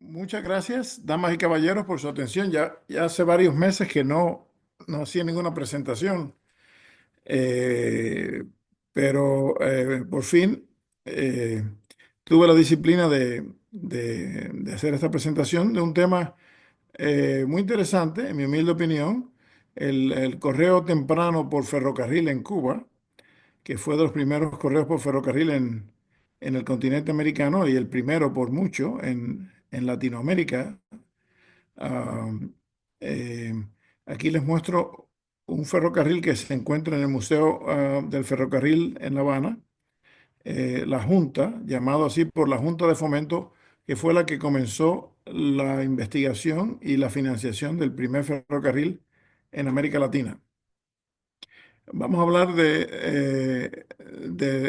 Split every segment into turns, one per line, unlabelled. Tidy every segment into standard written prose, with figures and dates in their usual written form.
Muchas gracias, damas y caballeros, por su atención. Ya hace varios meses que no hacía ninguna presentación, eh, pero por fin eh, tuve la disciplina de hacer esta presentación de un tema muy interesante, en mi humilde opinión, el correo temprano por ferrocarril en Cuba, que fue de los primeros correos por ferrocarril en el continente americano y el primero por mucho en Latinoamérica. Ah, eh, Aquí les muestro un ferrocarril que se encuentra en el Museo del Ferrocarril en La Habana. La Junta, llamado así por la Junta de Fomento, que fue la que comenzó la investigación y la financiación del primer ferrocarril en América Latina. Vamos a hablar de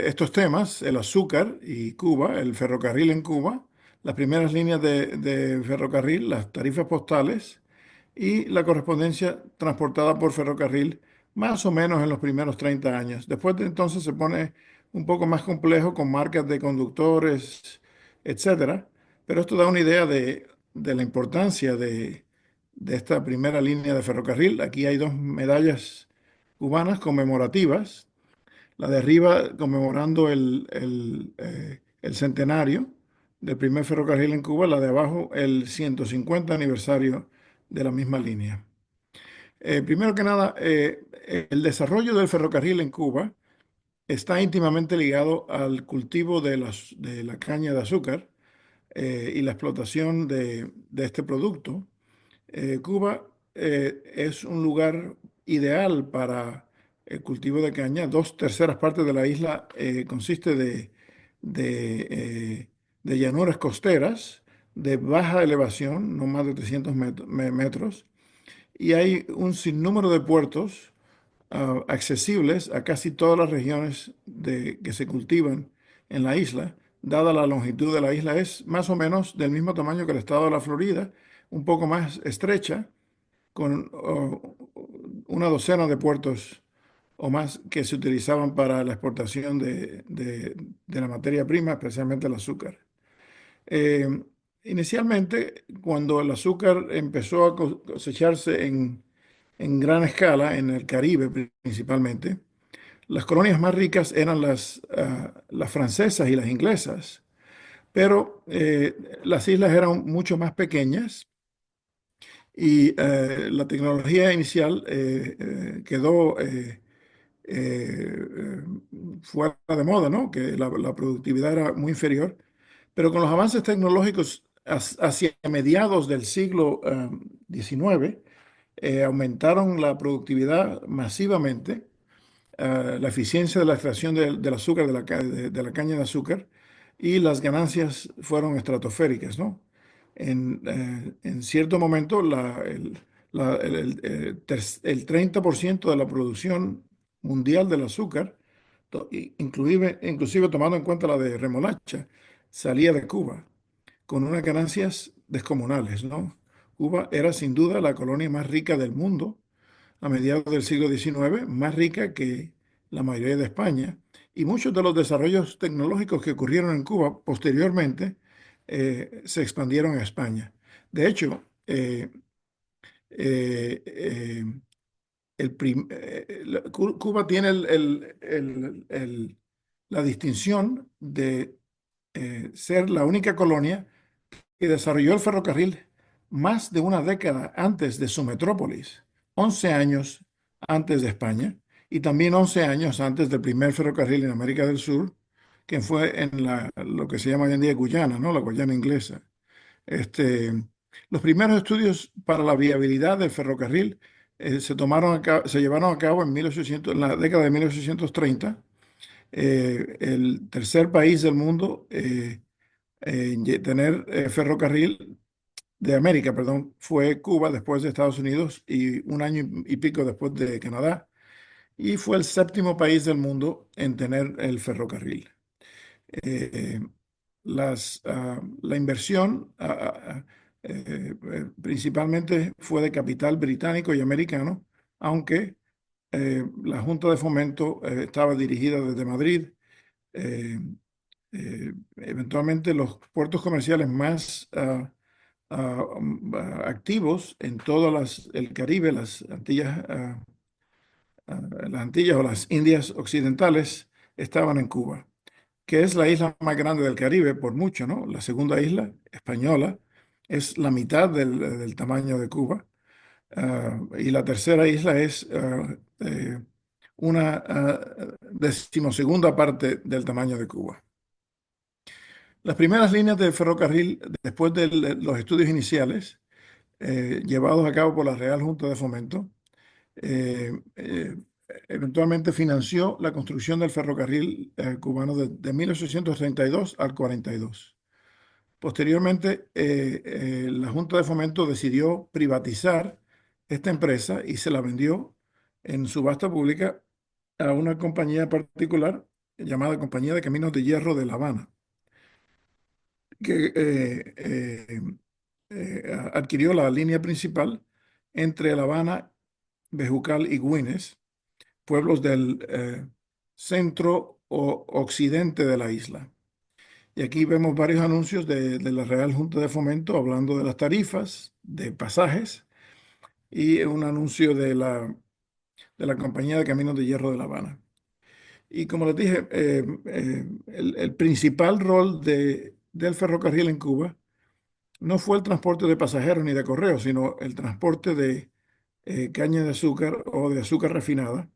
estos temas: el azúcar y Cuba, el ferrocarril en Cuba, las primeras líneas de ferrocarril, las tarifas postales y la correspondencia transportada por ferrocarril, más o menos en los primeros 30 años. Después de entonces se pone un poco más complejo con marcas de conductores, etcétera. Pero esto da una idea de la importancia de esta primera línea de ferrocarril. Aquí hay dos medallas cubanas conmemorativas, la de arriba conmemorando el centenario del primer ferrocarril en Cuba, la de abajo el 150 aniversario de la misma línea. Primero que nada, el desarrollo del ferrocarril en Cuba está íntimamente ligado al cultivo de la caña de azúcar y la explotación de este producto. Cuba es un lugar ideal para el cultivo de caña. Dos terceras partes de la isla consiste de, eh, de llanuras costeras de baja elevación, no más de 300 metros, y hay un sinnúmero de puertos accesibles a casi todas las regiones que se cultivan en la isla. Dada la longitud de la isla, es más o menos del mismo tamaño que el estado de la Florida, un poco más estrecha, con una docena de puertos o más que se utilizaban para la exportación de la materia prima, especialmente el azúcar. Eh, Inicialmente, cuando el azúcar empezó a cosecharse en gran escala en el Caribe principalmente, las colonias más ricas eran las francesas y las inglesas, pero las islas eran mucho más pequeñas y la tecnología inicial quedó eh, fuera de moda, ¿no? Que la productividad era muy inferior. Pero con los avances tecnológicos hacia mediados del siglo XIX, aumentaron la productividad masivamente, la eficiencia de la extracción del azúcar, de la caña de azúcar, y las ganancias fueron estratosféricas, ¿no? En cierto momento, el 30% de la producción mundial del azúcar, inclusive tomando en cuenta la de remolacha, salía de Cuba con unas ganancias descomunales, ¿no? Cuba era sin duda la colonia más rica del mundo a mediados del siglo XIX, más rica que la mayoría de España, y muchos de los desarrollos tecnológicos que ocurrieron en Cuba posteriormente se expandieron a España. De hecho, eh, eh, Cuba tiene la distinción de ser la única colonia que desarrolló el ferrocarril más de una década antes de su metrópolis, 11 años antes de España y también 11 años antes del primer ferrocarril en América del Sur, que fue en lo que se llama hoy en día Guyana, ¿no? La Guayana inglesa. Este, los primeros estudios para la viabilidad del ferrocarril se llevaron a cabo en 1800, en la década de 1830. El tercer país del mundo en tener ferrocarril de América, perdón, fue Cuba, después de Estados Unidos y un año y pico después de Canadá. Y fue el séptimo país del mundo en tener el ferrocarril. Eh, la inversión principalmente fue de capital británico y americano, aunque la Junta de Fomento estaba dirigida desde Madrid. Eventualmente los puertos comerciales más activos en todas el Caribe, las Antillas o las Indias Occidentales estaban en Cuba, que es la isla más grande del Caribe por mucho, ¿no? La segunda isla, española, es la mitad del tamaño de Cuba. Y la tercera isla es una decimosegunda parte del tamaño de Cuba. Las primeras líneas de ferrocarril, después de los estudios iniciales llevados a cabo por la Real Junta de Fomento, eh, eh, eventualmente financió la construcción del ferrocarril cubano de 1832 al 42. Posteriormente, la Junta de Fomento decidió privatizar esta empresa y se la vendió en subasta pública a una compañía particular llamada Compañía de Caminos de Hierro de La Habana, que adquirió la línea principal entre La Habana, Bejucal y Güines, pueblos del centro o occidente de la isla. Y aquí vemos varios anuncios de la Real Junta de Fomento hablando de las tarifas, de pasajes y un anuncio de la Compañía de Caminos de Hierro de La Habana. Y como les dije, el principal rol del ferrocarril en Cuba no fue el transporte de pasajeros ni de correos, sino el transporte de caña de azúcar o de azúcar refinada.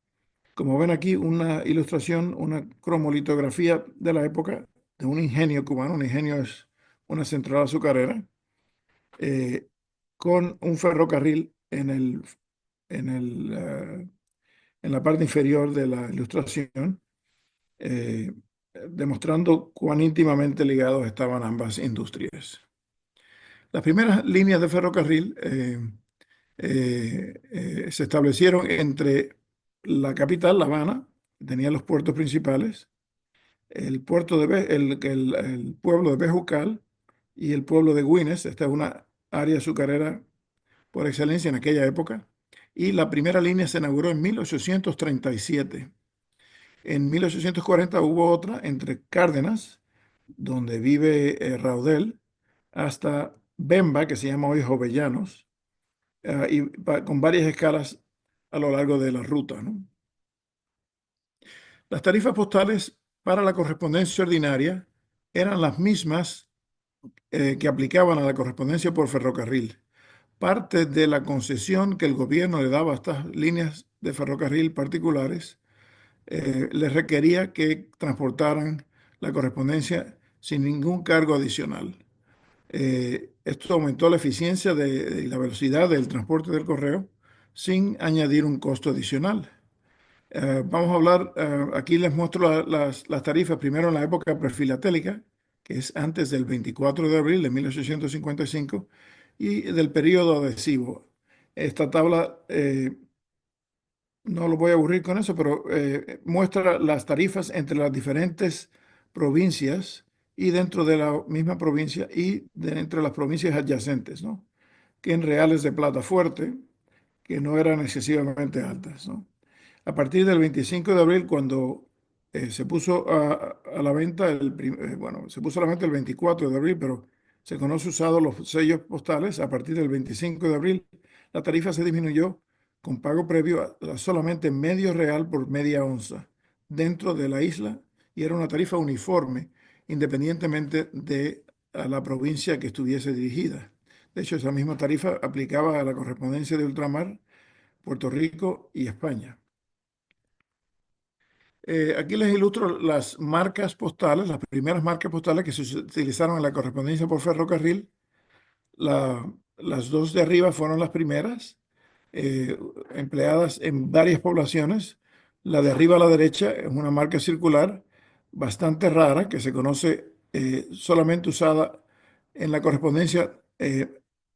Como ven aquí, una ilustración, una cromolitografía de la época de un ingenio cubano. Un ingenio es una central azucarera eh, con un ferrocarril en en la parte inferior de la ilustración, eh, demostrando cuán íntimamente ligados estaban ambas industrias. Las primeras líneas de ferrocarril se establecieron entre la capital, La Habana, que tenía los puertos principales, el puerto el pueblo de Bejucal y el pueblo de Güines. Esta es una área azucarera por excelencia en aquella época. Y la primera línea se inauguró en 1837. En 1840 hubo otra entre Cárdenas, donde vive Raudel, hasta Bemba, que se llama hoy Jovellanos, con varias escalas a lo largo de la ruta, ¿no? Las tarifas postales para la correspondencia ordinaria eran las mismas que aplicaban a la correspondencia por ferrocarril. Parte de la concesión que el gobierno le daba a estas líneas de ferrocarril particulares les requería que transportaran la correspondencia sin ningún cargo adicional. Esto aumentó la eficiencia y la velocidad del transporte del correo sin añadir un costo adicional. Vamos a hablar, aquí les muestro las tarifas primero en la época prefilatélica, que es antes del 24 de abril de 1855, y del periodo adhesivo. Esta tabla, no lo voy a aburrir con eso, pero muestra las tarifas entre las diferentes provincias y dentro de la misma provincia y entre las provincias adyacentes, ¿no? Que en reales de plata fuerte, que no eran excesivamente altas, ¿no? A partir del 25 de abril, cuando se puso a la venta, bueno, se puso a la venta el 24 de abril, pero se conoce usado los sellos postales. A partir del 25 de abril, la tarifa se disminuyó con pago previo a solamente medio real por media onza dentro de la isla, y era una tarifa uniforme independientemente de a la provincia que estuviese dirigida. De hecho, esa misma tarifa aplicaba a la correspondencia de ultramar, Puerto Rico y España. Aquí les ilustro las marcas postales, las primeras marcas postales que se utilizaron en la correspondencia por ferrocarril. Las dos de arriba fueron las primeras, empleadas en varias poblaciones. La de arriba a la derecha es una marca circular bastante rara que se conoce solamente usada en la correspondencia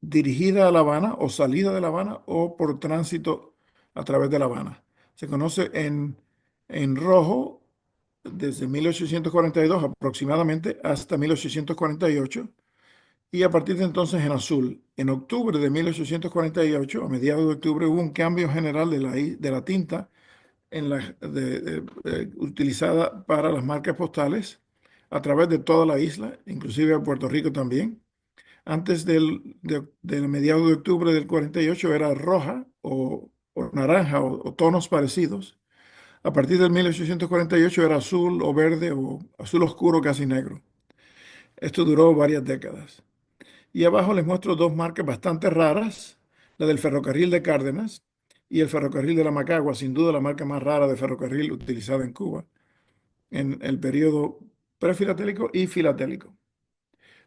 dirigida a La Habana o salida de La Habana o por tránsito a través de La Habana. Se conoce en rojo desde 1842 aproximadamente hasta 1848, y a partir de entonces en azul. En octubre de 1848, a mediados de octubre, hubo un cambio general de la tinta utilizada para las marcas postales a través de toda la isla, inclusive a Puerto Rico también. Antes del mediados de octubre del 48 era roja o naranja o tonos parecidos. A partir del 1848 era azul o verde o azul oscuro casi negro. Esto duró varias décadas. Y abajo les muestro dos marcas bastante raras, la del ferrocarril de Cárdenas y el ferrocarril de la Macagua, sin duda la marca más rara de ferrocarril utilizada en Cuba en el periodo prefilatélico y filatélico.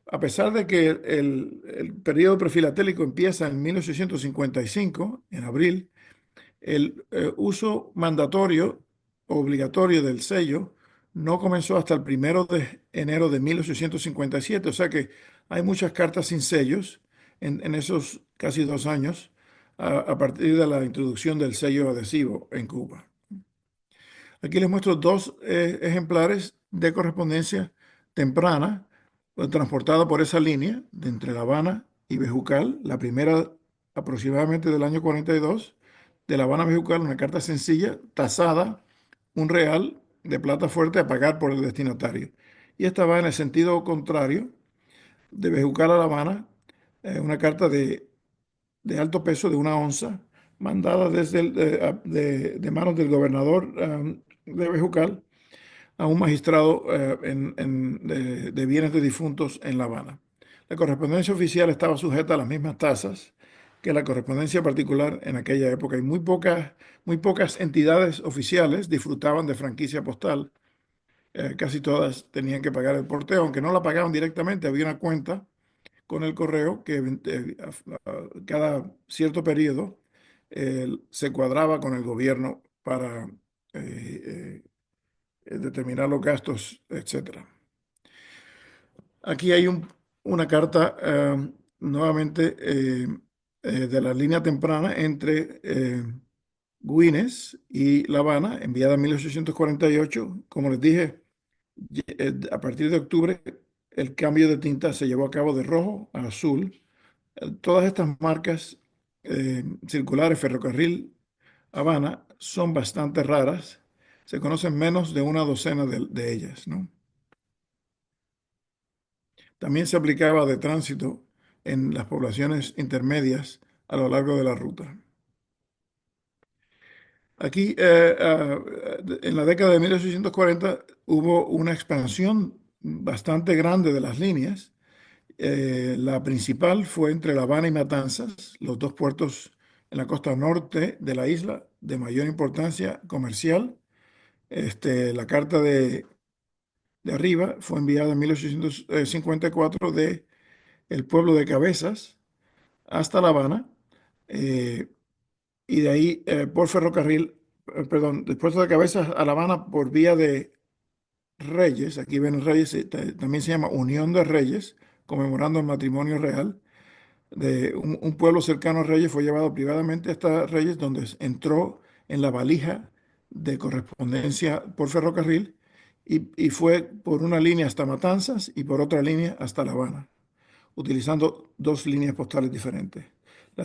A pesar de que el periodo prefilatélico empieza en 1855, en abril, el uso mandatorio obligatorio del sello no comenzó hasta el 1 de enero de 1857, o sea que hay muchas cartas sin sellos en esos casi 2 años a partir de la introducción del sello adhesivo en Cuba. Aquí les muestro dos ejemplares de correspondencia temprana transportada por esa línea de entre La Habana y Bejucal. La primera aproximadamente del año 42, de La Habana a Bejucal, una carta sencilla, tasada, un real de plata fuerte a pagar por el destinatario. Y esta va en el sentido contrario, de Bejucal a La Habana, una carta de alto peso de 1 onza, mandada desde de manos del gobernador de Bejucal a un magistrado de bienes de difuntos en La Habana. La correspondencia oficial estaba sujeta a las mismas tasas que la correspondencia particular en aquella época y muy pocas entidades oficiales disfrutaban de franquicia postal. Casi todas tenían que pagar el porteo, aunque no la pagaban directamente, había una cuenta con el correo que cada cierto periodo se cuadraba con el gobierno para determinar los gastos, etcétera. Aquí hay una carta nuevamente de la línea temprana entre Güines y La Habana, enviada en 1848. Como les dije, a partir de octubre el cambio de tinta se llevó a cabo de rojo a azul. Todas estas marcas circulares, ferrocarril, Habana, son bastante raras. Se conocen menos de una docena de ellas, ¿no? También se aplicaba de tránsito en las poblaciones intermedias a lo largo de la ruta. Aquí, en la década de 1840, hubo una expansión bastante grande de las líneas. La principal fue entre La Habana y Matanzas, los dos puertos en la costa norte de la isla de mayor importancia comercial. La carta de arriba fue enviada en 1854 de el pueblo de Cabezas hasta La Habana, eh, y de ahí por ferrocarril, perdón, del puerto de Cabezas a La Habana por vía de Reyes. Aquí ven Reyes, también se llama Unión de Reyes, conmemorando el matrimonio real de un pueblo cercano a Reyes. Fue llevado privadamente hasta Reyes, donde entró en la valija de correspondencia por ferrocarril y fue por una línea hasta Matanzas y por otra línea hasta La Habana, utilizando dos líneas postales diferentes. La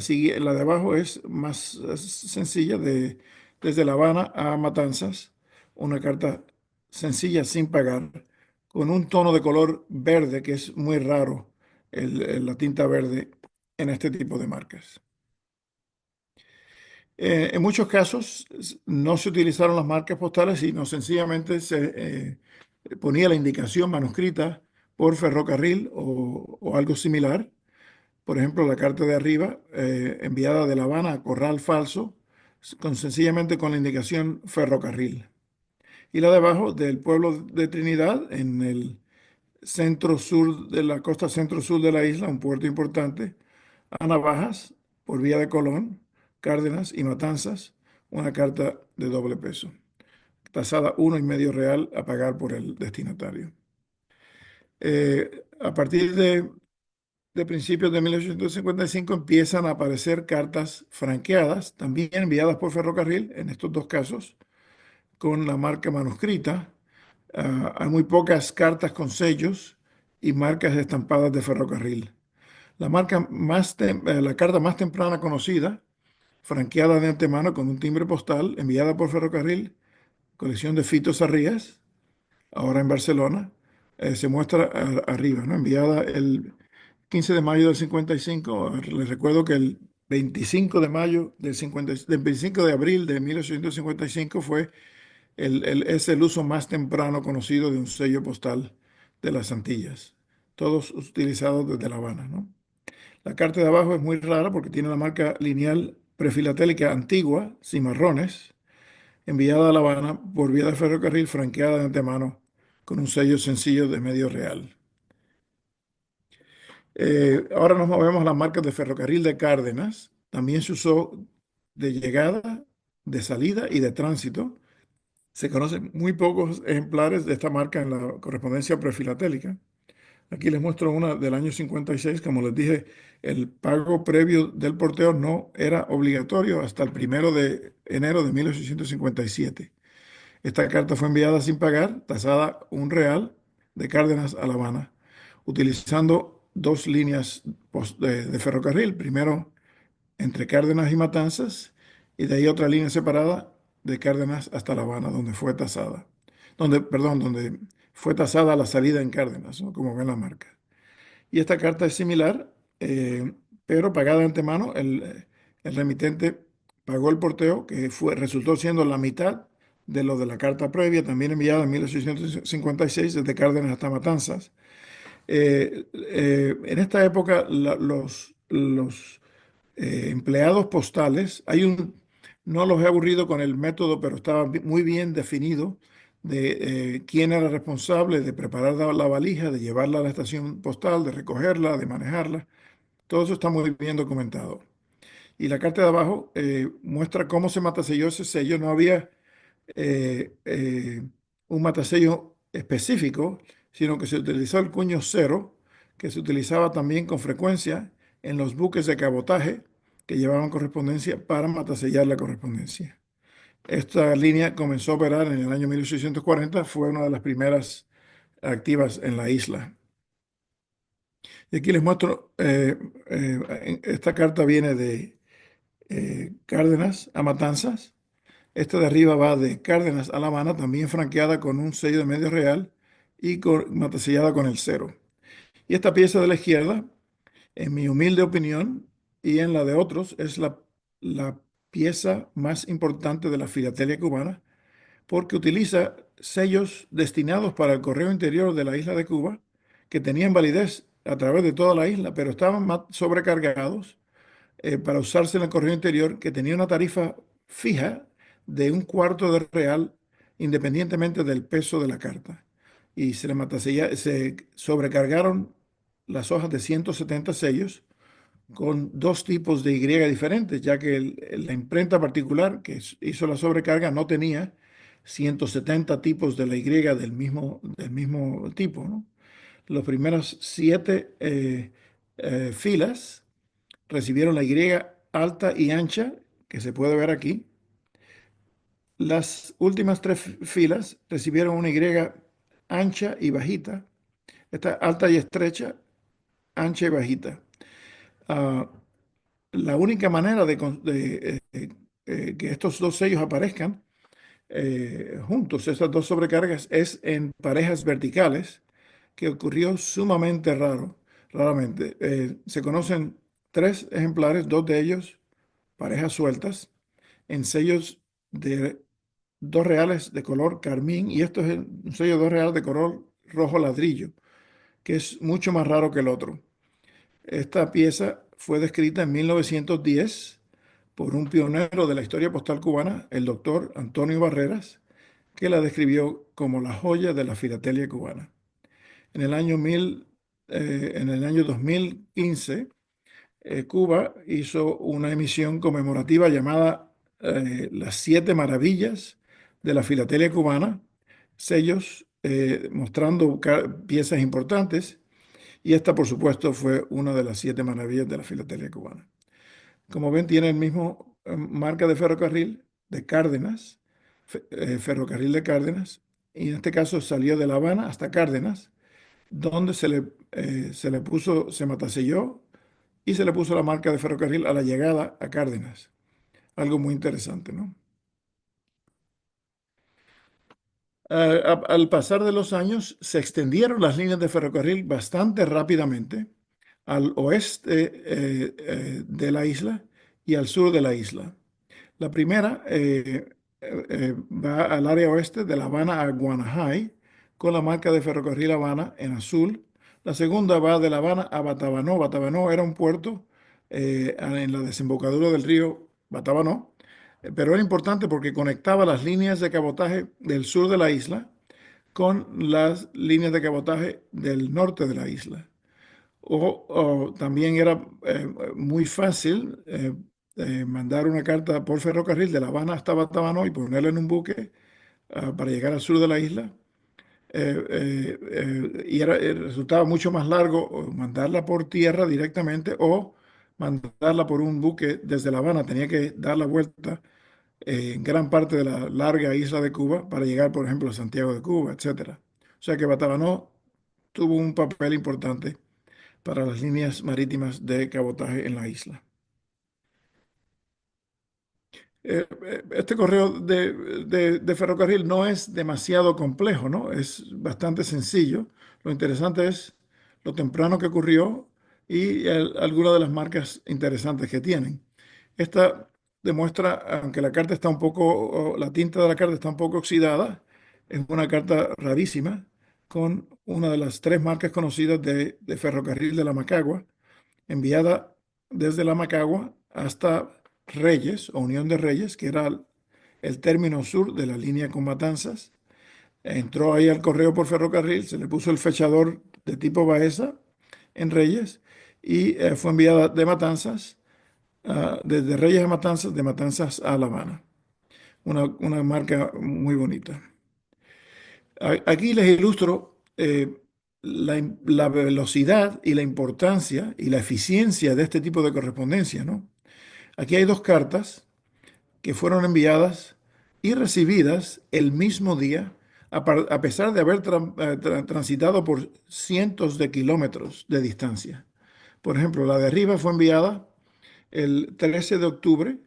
de abajo es más sencilla, desde La Habana a Matanzas, una carta sencilla sin pagar, con un tono de color verde que es muy raro, la tinta verde en este tipo de marcas. En muchos casos no se utilizaron las marcas postales, sino sencillamente se ponía la indicación manuscrita por ferrocarril o algo similar. Por ejemplo, la carta de arriba, enviada de La Habana a Corral Falso, sencillamente con la indicación ferrocarril. Y la de abajo, del pueblo de Trinidad, en el centro sur de la costa centro-sur de la isla, un puerto importante, a Navajas, por vía de Colón, Cárdenas y Matanzas, una carta de doble peso, tasada 1,5 real a pagar por el destinatario. A partir de principios de 1855 empiezan a aparecer cartas franqueadas, también enviadas por ferrocarril, en estos dos casos, con la marca manuscrita. Hay muy pocas cartas con sellos y marcas estampadas de ferrocarril. La carta más temprana conocida, franqueada de antemano con un timbre postal, enviada por ferrocarril, colección de Fito Sarrías, ahora en Barcelona, se muestra arriba, ¿no? Enviada 15 de mayo del 55. Les recuerdo que el 25 de mayo del 25 de abril de 1855 es el uso más temprano conocido de un sello postal de las Antillas, todos utilizados desde La Habana, ¿no? La carta de abajo es muy rara porque tiene la marca lineal prefilatélica antigua, cimarrones, enviada a La Habana por vía de ferrocarril franqueada de antemano con un sello sencillo de medio real. Ahora nos movemos a las marcas de ferrocarril de Cárdenas. También se usó de llegada, de salida y de tránsito. Se conocen muy pocos ejemplares de esta marca en la correspondencia prefilatélica. Aquí les muestro una del año 56. Como les dije, el pago previo del porteo no era obligatorio hasta el 1 de enero de 1857. Esta carta fue enviada sin pagar, tasada un real, de Cárdenas a La Habana, utilizando dos líneas de ferrocarril. Primero entre Cárdenas y Matanzas, y de ahí otra línea separada de Cárdenas hasta La Habana, donde fue tasada. Donde fue tasada la salida en Cárdenas, ¿no? Como ven la marca. Y esta carta es similar, pero pagada de antemano. El remitente pagó el porteo, que resultó siendo la mitad de lo de la carta previa, también enviada en 1856 desde Cárdenas hasta Matanzas. En esta época, los empleados postales, no los he aburrido con el método, pero estaba muy bien definido de quién era responsable de preparar la valija, de llevarla a la estación postal, de recogerla, de manejarla. Todo eso está muy bien documentado. Y la carta de abajo muestra cómo se mataselló ese sello. No había un matasello específico, sino que se utilizó el cuño cero, que se utilizaba también con frecuencia en los buques de cabotaje que llevaban correspondencia para matasellar la correspondencia. Esta línea comenzó a operar en el año 1840, fue una de las primeras activas en la isla. Y aquí les muestro, esta carta viene de Cárdenas a Matanzas. Esta de arriba va de Cárdenas a La Habana, también franqueada con un sello de medio real y matasellada con el cero. Y esta pieza de la izquierda, en mi humilde opinión y en la de otros, es la pieza más importante de la filatelia cubana porque utiliza sellos destinados para el correo interior de la isla de Cuba, que tenían validez a través de toda la isla, pero estaban sobrecargados para usarse en el correo interior, que tenía una tarifa fija de un cuarto de real, independientemente del peso de la carta. Y se sobrecargaron las hojas de 170 sellos con dos tipos de Y diferentes, ya que la imprenta particular que hizo la sobrecarga no tenía 170 tipos de la Y del mismo tipo, ¿no? Las primeras 7 filas recibieron la Y alta y ancha, que se puede ver aquí. Las últimas 3 filas recibieron una Y ancha y bajita. Esta alta y estrecha, ancha y bajita. Ah, la única manera de que estos dos sellos aparezcan juntos, estas dos sobrecargas, es en parejas verticales, que ocurrió raramente. Se conocen 3 ejemplares, 2 de ellos parejas sueltas, en sellos de 2 reales de color carmín, y esto es un sello de 2 reales de color rojo ladrillo, que es mucho más raro que el otro. Esta pieza fue descrita en 1910 por un pionero de la historia postal cubana, el doctor Antonio Barreras, que la describió como la joya de la filatelia cubana. En el año 2015, Cuba hizo una emisión conmemorativa llamada Las 7 maravillas de la filatelia cubana, sellos mostrando piezas importantes, y esta, por supuesto, fue una de las 7 maravillas de la filatelia cubana. Como ven, tiene el mismo marca de ferrocarril de Cárdenas, ferrocarril de Cárdenas, y en este caso salió de La Habana hasta Cárdenas, donde se mataselló y se le puso la marca de ferrocarril a la llegada a Cárdenas. Algo muy interesante, ¿no? Al pasar de los años, se extendieron las líneas de ferrocarril bastante rápidamente al oeste de la isla y al sur de la isla. La primera va al área oeste de La Habana a Guanajay con la marca de Ferrocarril Habana en azul. La segunda va de La Habana a Batabanó. Batabanó era un puerto en la desembocadura del río Batabanó, pero era importante porque conectaba las líneas de cabotaje del sur de la isla con las líneas de cabotaje del norte de la isla. O también era muy fácil mandar una carta por ferrocarril de La Habana hasta Batabanó y ponerla en un buque para llegar al sur de la isla. Resultaba mucho más largo mandarla por tierra directamente o mandarla por un buque desde La Habana. Tenía que dar la vuelta en gran parte de la larga isla de Cuba para llegar, por ejemplo, a Santiago de Cuba, etcétera. O sea que Batabanó tuvo un papel importante para las líneas marítimas de cabotaje en la isla. Este correo de ferrocarril no es demasiado complejo, ¿no? Es bastante sencillo. Lo interesante es lo temprano que ocurrió y algunas de las marcas interesantes que tienen. Esta demuestra, aunque la carta está un poco, o la tinta de la carta está un poco oxidada, es una carta rarísima con una de las tres marcas conocidas de ferrocarril de la Macagua, enviada desde la Macagua hasta Reyes o Unión de Reyes, que era el término sur de la línea con Matanzas. Entró ahí al correo por ferrocarril, se le puso el fechador de tipo Baeza en Reyes y fue enviada de Matanzas, desde Reyes a Matanzas, de Matanzas a La Habana. Una marca muy bonita. Aquí les ilustro la velocidad y la importancia y la eficiencia de este tipo de correspondencia, ¿no? Aquí hay dos cartas que fueron enviadas y recibidas el mismo día, a pesar de haber transitado por cientos de kilómetros de distancia. Por ejemplo, la de arriba fue enviada el 13 de octubre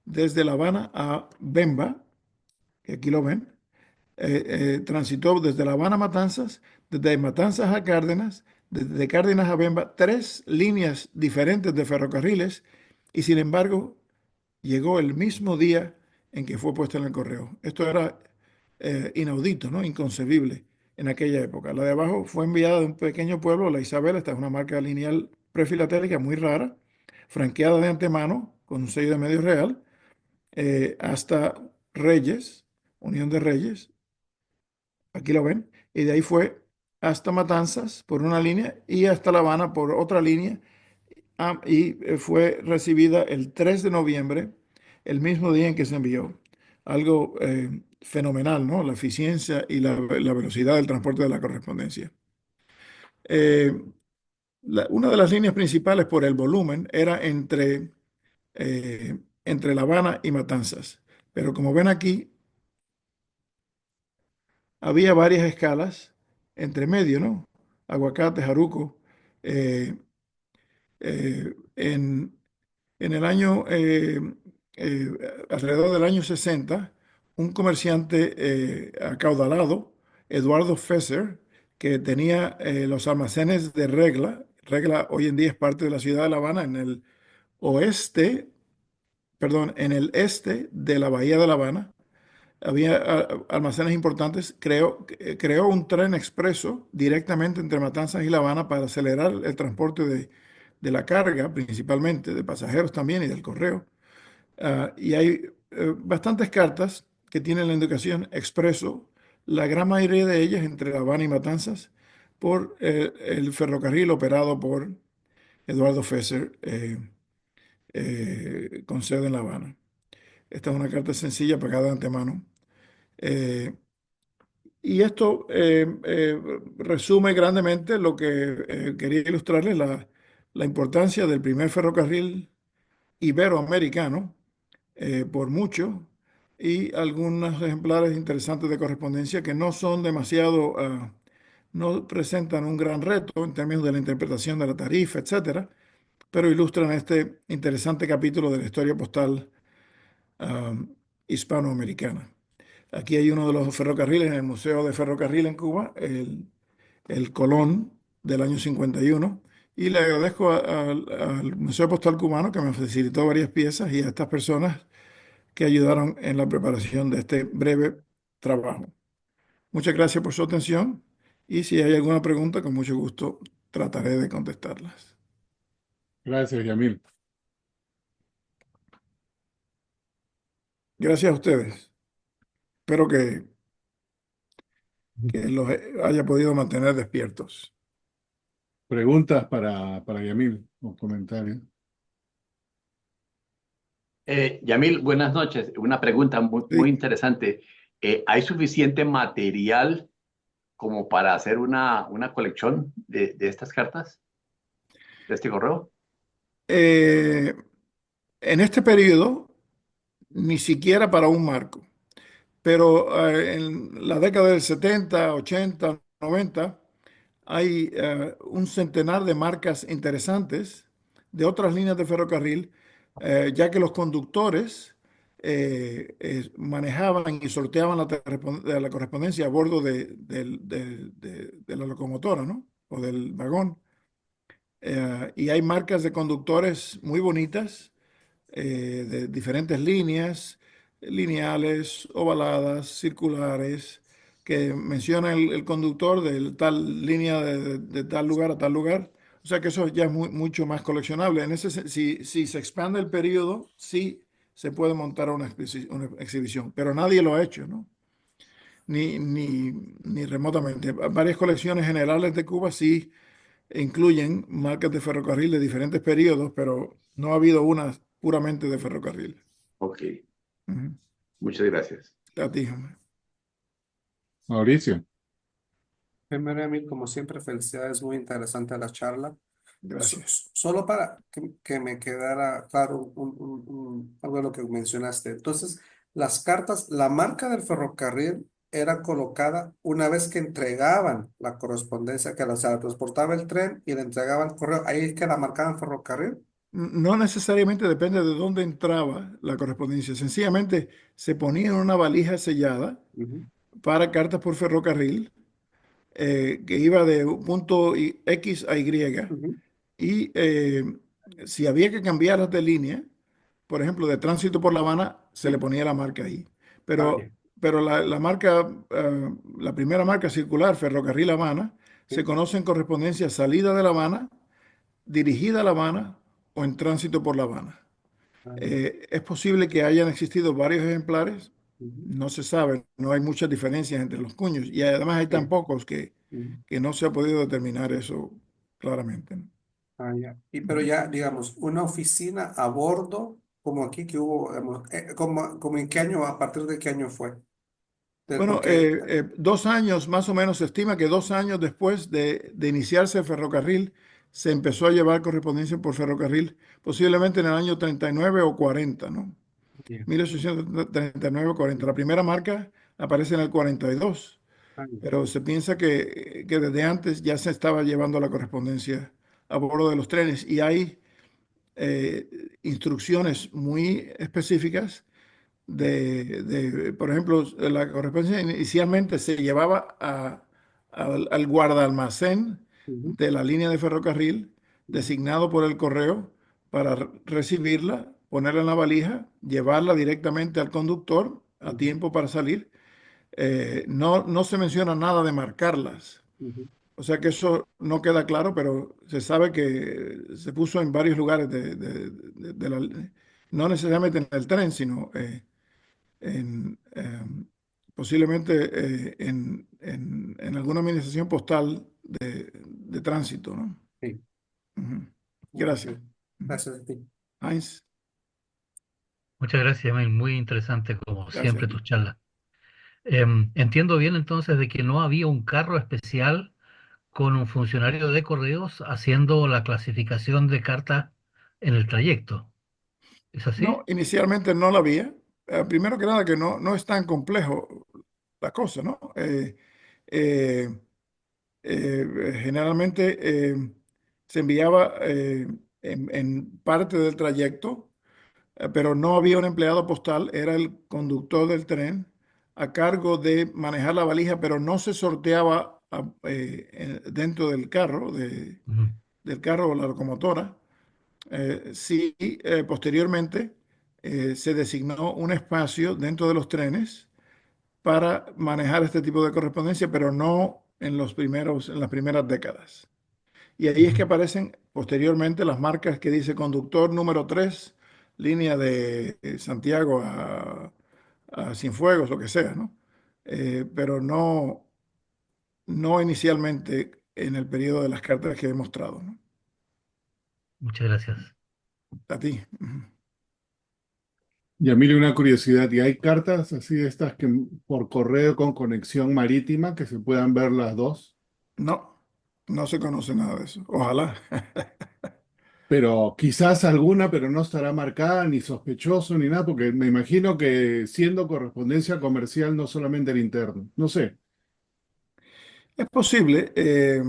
desde La Habana a Bemba, que aquí lo ven, transitó desde La Habana a Matanzas, desde Matanzas a Cárdenas, desde Cárdenas a Bemba, tres líneas diferentes de ferrocarriles y sin embargo llegó el mismo día en que fue puesta en el correo. Esto era inaudito, ¿no? Inconcebible en aquella época. La de abajo fue enviada de un pequeño pueblo, La Isabela, esta es una marca lineal prefilatélica muy rara, franqueada de antemano con un sello de medio real, hasta Reyes, Unión de Reyes, aquí lo ven, y de ahí fue hasta Matanzas por una línea y hasta La Habana por otra línea, y fue recibida el 3 de noviembre, el mismo día en que se envió. Algo fenomenal, ¿no? La eficiencia y la velocidad del transporte de la correspondencia. Eh, una de las líneas principales por el volumen era entre La Habana y Matanzas, pero como ven aquí, había varias escalas entre medio, ¿no? Aguacate, Jaruco. eh, en el año, eh, alrededor del año 60, un comerciante acaudalado, Eduardo Fesser, que tenía los almacenes de Regla. Regla hoy en día es parte de la ciudad de La Habana, en el oeste, perdón, en el este de la bahía de La Habana había almacenes importantes, creó un tren expreso directamente entre Matanzas y La Habana para acelerar el transporte de la carga, principalmente, de pasajeros también y del correo. Y hay bastantes cartas que tienen la indicación expreso, la gran mayoría de ellas entre La Habana y Matanzas, por el ferrocarril operado por Eduardo Fesser, con sede en La Habana. Esta es una carta sencilla pagada de antemano. Eh, Y esto resume grandemente lo que quería ilustrarles, la importancia del primer ferrocarril iberoamericano, por mucho, y algunos ejemplares interesantes de correspondencia que no son demasiado, no presentan un gran reto en términos de la interpretación de la tarifa, etcétera, pero ilustran este interesante capítulo de la historia postal ah, hispanoamericana. Aquí hay uno de los ferrocarriles en el Museo de Ferrocarril en Cuba, el Colón del año 51, Y le agradezco al Museo Postal Cubano que me facilitó varias piezas y a estas personas que ayudaron en la preparación de este breve trabajo. Muchas gracias por su atención y si hay alguna pregunta, con mucho gusto trataré de contestarlas.
Gracias, Yamil.
Gracias a ustedes. Espero que los haya podido mantener despiertos.
¿Preguntas para Yamil o comentarios?
Yamil, buenas noches. Una pregunta muy
Sí.
interesante. ¿Hay suficiente material como para hacer una colección de estas cartas, de este correo?
Eh, en este periodo, ni siquiera para un marco, pero en la década del 70, 80, 90, hay un centenar de marcas interesantes de otras líneas de ferrocarril, ya que los conductores manejaban y sorteaban la correspondencia a bordo de la locomotora, ¿no? O del vagón. Y hay marcas de conductores muy bonitas, de diferentes líneas, lineales, ovaladas, circulares, que menciona el conductor de tal línea de tal lugar a tal lugar. O sea que eso ya es mucho más coleccionable. Si se expande el periodo, sí se puede montar una exhibición, pero nadie lo ha hecho, ¿no? Ni remotamente. Varias colecciones generales de Cuba sí incluyen marcas de ferrocarril de diferentes periodos, pero no ha habido una puramente de ferrocarril.
Ok,
Ujú.
muchas gracias.
A ti, hombre.
Mauricio,
Primero, Emil, como siempre, felicidades, muy interesante la charla.
Gracias.
Solo para que me quedara claro algo de lo que mencionaste. Entonces, las cartas, la marca del ferrocarril era colocada una vez que entregaban la correspondencia, que o sea, la transportaba el tren y le entregaban el correo. Ahí es que la marcaban ferrocarril.
No necesariamente depende de dónde entraba la correspondencia. Sencillamente se ponía en una valija sellada
Ujú,
para cartas por ferrocarril que iba de un punto X a Y.
ujú.
Y si había que cambiarlas de línea, por ejemplo, de tránsito por La Habana, se le
Sí.
ponía la marca ahí.
Ah,
Pero,
ya.
pero la marca, la primera marca circular, Ferrocarril Habana, se
Sí.
conoce en correspondencia salida de La Habana, dirigida a La Habana o en tránsito por La Habana.
Ah, ya.
Es posible que hayan existido varios ejemplares,
Ujú.
no se sabe, no hay muchas diferencias entre los cuños y además hay tan
Sí.
pocos
Ujú.
que no se ha podido determinar eso claramente, ¿no?
Ah, ya. Pero
Ujú.
ya, digamos, una oficina a bordo, como aquí que hubo, digamos, como en qué año, a partir de qué año fue.
Bueno,
Porque,
2 años, más o menos, se estima que 2 años después de iniciarse el ferrocarril, se empezó a llevar correspondencia por ferrocarril, posiblemente en el año 39 o 40, ¿no?
ya.
1839 o 40. La primera marca aparece en el 42,
Ah, ya.
pero se piensa que desde antes ya se estaba llevando la correspondencia a bordo de los trenes y hay instrucciones muy específicas por ejemplo, la correspondencia inicialmente se llevaba al guardaalmacén
Ujú,
de la línea de ferrocarril,
ujú,
designado por el correo para recibirla, ponerla en la valija, llevarla directamente al conductor a
ujú,
tiempo para salir. No se menciona nada de marcarlas.
ujú.
O sea que eso no queda claro, pero se sabe que se puso en varios lugares no necesariamente en el tren, sino posiblemente en alguna administración postal de tránsito, ¿no?
Sí,
Ujú.
ok.
Gracias. Ujú.
Gracias a ti.
Heinz,
Muchas gracias, Emil. Muy interesante, como
gracias a
siempre,
ti.
tus charlas. Entiendo bien entonces de que no había un carro especial con un funcionario de correos haciendo la clasificación de cartas en el trayecto. ¿Es
No,
así?
inicialmente no la había. Primero que nada, que no es tan complejo la cosa, ¿no? Eh, Generalmente se enviaba en parte del trayecto, pero no había un empleado postal, era el conductor del tren a cargo de manejar la valija, pero no se sorteaba dentro del carro,
Ujú.
del carro o la locomotora, sí, posteriormente se designó un espacio dentro de los trenes para manejar este tipo de correspondencia, pero no en las primeras décadas. Y ahí es que aparecen posteriormente las marcas que dice conductor número 3, línea de Santiago a Cienfuegos, lo que sea, ¿no? Pero no inicialmente en el periodo de las cartas que he mostrado, ¿no?
Muchas gracias.
A ti. Ujú.
Yamil, una curiosidad, ¿y hay cartas así de estas que por correo con conexión marítima que se puedan ver las dos?
No, no se conoce nada de eso. Ojalá.
Pero quizás alguna, pero no estará marcada ni sospechoso ni nada, porque me imagino que siendo correspondencia comercial no solamente el interno. No sé.
Es posible. Eh,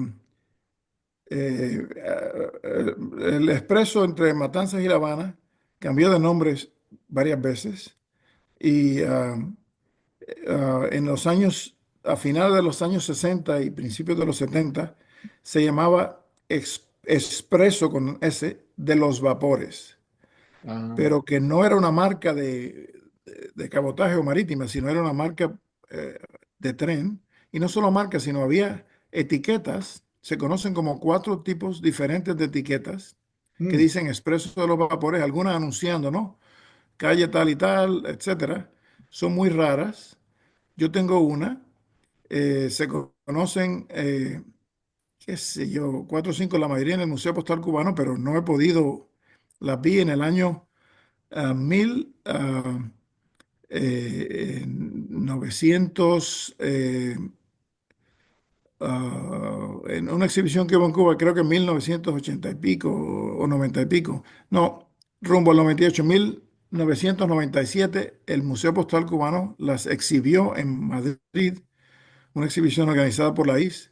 el expreso entre Matanzas y La Habana cambió de nombres varias veces y en los años, a finales de los años 60 y principios de los 70, se llamaba Expreso con S de los Vapores,
Ah,
pero que no era una marca de cabotaje o marítima, sino era una marca eh, de tren. Y no solo marca, sino había etiquetas, se conocen como cuatro tipos diferentes de etiquetas que
mm,
dicen Expreso de los Vapores, algunas anunciando, ¿no? Calle tal y tal, etcétera. Son muy raras. Yo tengo una, se conocen, qué sé yo, cuatro o cinco, la mayoría en el Museo Postal Cubano, pero no he podido, las vi en el año 1900, en una exhibición que hubo en Cuba, creo que en 1980 y pico o 90 y pico, no, rumbo al 98, 1997, el Museo Postal Cubano las exhibió en Madrid, una exhibición organizada por la IS.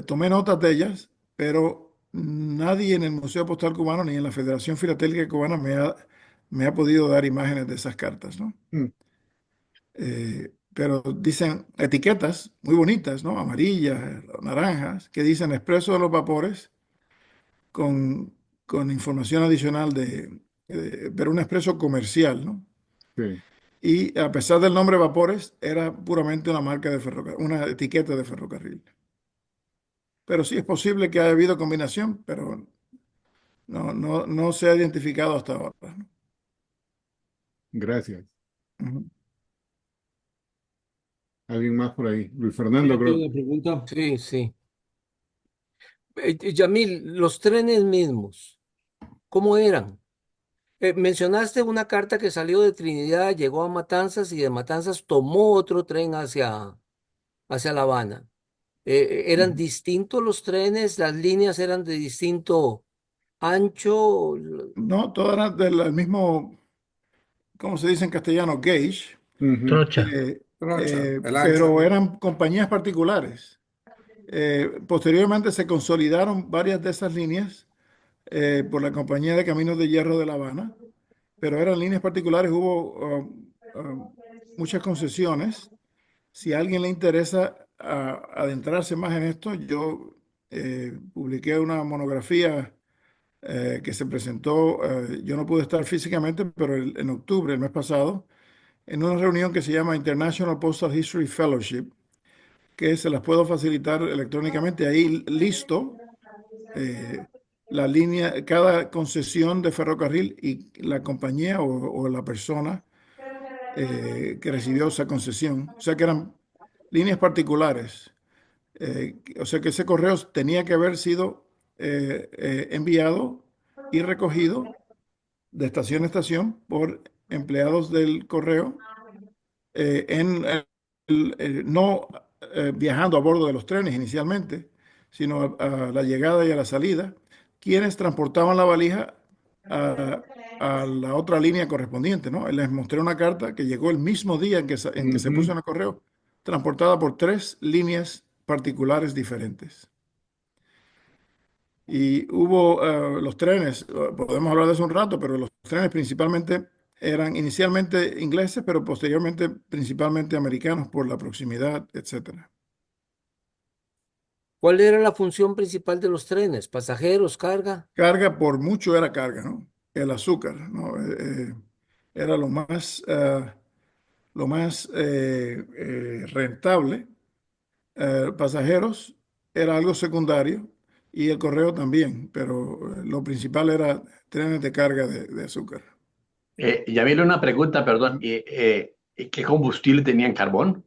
Tomé notas de ellas, pero nadie en el Museo Postal Cubano ni en la Federación Filatélica Cubana me ha podido dar imágenes de esas cartas, ¿no?
mm,
Pero dicen etiquetas muy bonitas, ¿no? Amarillas, naranjas, que dicen Expreso de los Vapores con, con información adicional pero un expreso comercial, ¿no?
sí.
Y a pesar del nombre Vapores, era puramente una marca de ferrocarril, una etiqueta de ferrocarril. Pero sí es posible que haya habido combinación, pero no se ha identificado hasta ahora, ¿no?
Gracias.
Ujú.
¿Alguien más por ahí? Luis
Sí,
Fernando,
yo tengo
creo.
una pregunta.
Sí, sí. Yamil, los trenes mismos, ¿cómo eran? Mencionaste una carta que salió de Trinidad, llegó a Matanzas y de Matanzas tomó otro tren hacia La Habana. ¿Eran
Ujú.
distintos los trenes? ¿Las líneas eran de distinto ancho?
No, todas eran del mismo, ¿cómo se dice en castellano? Gauge.
Ujú,
Trocha.
Trocha, el ancho,
Pero
¿no?
eran compañías particulares. Posteriormente se consolidaron varias de esas líneas por la Compañía de Caminos de Hierro de La Habana, pero eran líneas particulares, hubo muchas concesiones. Si a alguien le interesa adentrarse más en esto, yo publiqué una monografía que se presentó, yo no pude estar físicamente, pero en octubre, el mes pasado, en una reunión que se llama International Postal History Fellowship, que se las puedo facilitar electrónicamente. Ahí listo eh, la línea, cada concesión de ferrocarril y la compañía o la persona que recibió esa concesión. O sea que eran líneas particulares. O sea que ese correo tenía que haber sido enviado y recogido de estación a estación por empleados del correo no viajando a bordo de los trenes inicialmente, sino a la llegada y a la salida, quienes transportaban la valija a la otra línea correspondiente, ¿no? Les mostré una carta que llegó el mismo día en que se puso
ujú.
en el correo, transportada por tres líneas particulares diferentes. Y hubo los trenes, podemos hablar de eso un rato, pero los trenes principalmente eran inicialmente ingleses, pero posteriormente principalmente americanos por la proximidad, etcétera.
¿Cuál era la función principal de los trenes? ¿Pasajeros, carga?
Carga por mucho era carga, ¿no? El azúcar, ¿no? Era lo más rentable. Pasajeros era algo secundario y el correo también, pero lo principal era trenes de carga de azúcar.
Ya viene una pregunta, perdón. ¿Qué combustible tenían? ¿Carbón?